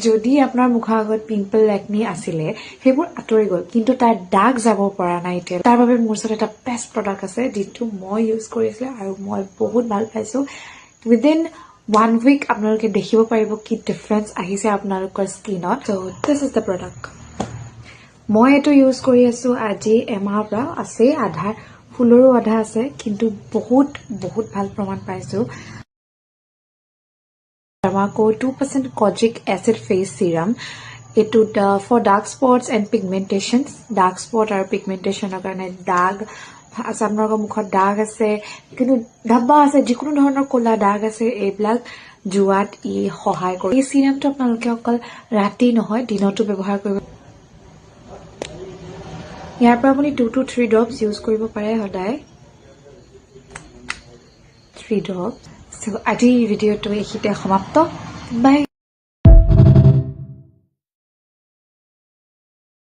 যদি আপোনাৰ মুখৰ আগত পিম্পল একনি আছিলে সেইবোৰ আঁতৰি গ'ল কিন্তু তাৰ দাগ যাব পৰা নাই এতিয়া তাৰ বাবে মোৰ ওচৰত এটা বেষ্ট প্ৰডাক্ট আছে যিটো মই ইউজ কৰিছিলো আৰু মই বহুত ভাল পাইছো উইদিন 1 week আপোনালোকে দেখিব পাৰিব কি ডিফাৰেন্স আহিছে আপোনালোকৰ স্কিনত so this is the product মই এটো ইউজ কৰি আছো আজি এমাহৰ পৰা আছে আধা ফুলৰো আধা আছে কিন্তু বহুত বহুত ভাল প্ৰমাণ পাইছো Dermaco 2% kojic acid face serum. It would for dark spots and pigmentations. Dark spot or pigmentation karone dag asamnaga mukhot dag ase kintu dhabba ase jikono dhoroner kola dag ase eblak juat I sahay kore. Ei serum to apnaloke okol rati nohoy dinoto byabohar koribo. Yar pora apuni 2 to 3 drops use koribo pare hoday. 3 drops. So, আজি ভিডিওটো এখিতে সমাপ্ত বাই